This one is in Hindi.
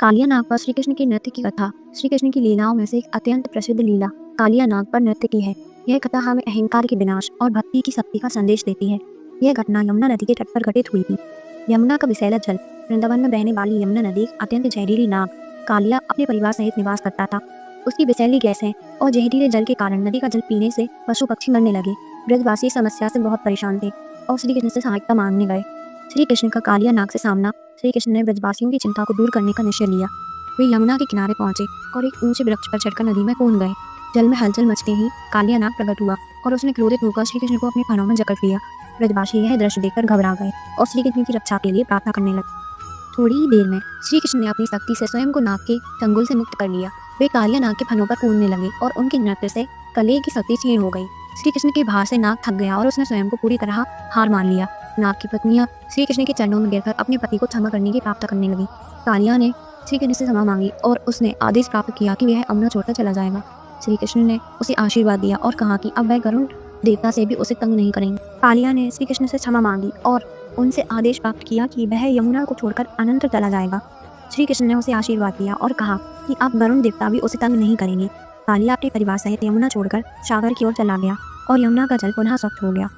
कालिया नाग पर श्री कृष्ण की नृत्य की कथा श्री कृष्ण की लीलाओं में से एक अत्यंत प्रसिद्ध लीला कालिया नाग पर नृत्य की है। यह कथा हमें अहंकार के विनाश और भक्ति की शक्ति का संदेश देती है। यह घटना यमुना नदी के तट पर घटित हुई थी। यमुना का विशैला जल, वृंदावन में बहने वाली यमुना नदी एक अत्यंत जहरीली नाग कालिया अपने परिवार सहित निवास करता था। उसकी विषैली गैसें और जहरीले जल के कारण नदी का जल पीने से पशु पक्षी मरने लगे। ब्रजवासी इस समस्या से बहुत परेशान थे और श्री कृष्ण से सहायता मांगने गए। श्री कृष्ण का कालिया नाग से सामना श्री कृष्ण ने ब्रजवासियों की चिंता को दूर करने का निश्चय लिया। वे यमुना के किनारे पहुंचे और एक ऊंचे वृक्ष पर चढ़कर नदी में कूद गए। जल में हलचल मचते ही कालिया नाग प्रकट हुआ और उसने क्रोधित होकर श्री कृष्ण को अपने फनों में जकड़ लिया। ब्रजवासी यह दृश्य देखकर घबरा गए और श्री कृष्ण की रक्षा के लिए प्रार्थना करने लगे। थोड़ी ही देर में श्री कृष्ण ने अपनी शक्ति से स्वयं को नाग के चंगुल से मुक्त कर लिया। वे कालिया नाग के फनों पर कूदने लगे और उनके नृत्य से कलेह की शक्ति क्षीण हो गई। श्री कृष्ण के भार से नाग थक गया और उसने स्वयं को पूरी तरह हार मान लिया। नाग की पत्नियां श्री कृष्ण के चरणों में गिरकर अपने पति को क्षमा करने की प्रार्थना करने लगी। कालिया ने श्री कृष्ण से क्षमा मांगी और उसने आदेश प्राप्त किया कि वह यमुना छोड़कर चला जाएगा। श्री कृष्ण ने उसे आशीर्वाद दिया और कहा कि अब वह गरुड़ देवता से भी उसे तंग नहीं करेंगे। कालिया ने श्री कृष्ण से क्षमा मांगी और उनसे आदेश प्राप्त किया कि वह यमुना को छोड़कर अनंत चला जाएगा। श्री कृष्ण ने उसे आशीर्वाद दिया और कहा कि अब वरुण देवता भी उसे तंग नहीं करेंगे। कालिया अपने परिवार सहित यमुना छोड़कर सागर की ओर चला गया और यमुना का जल पुनः स्वच्छ हो गया।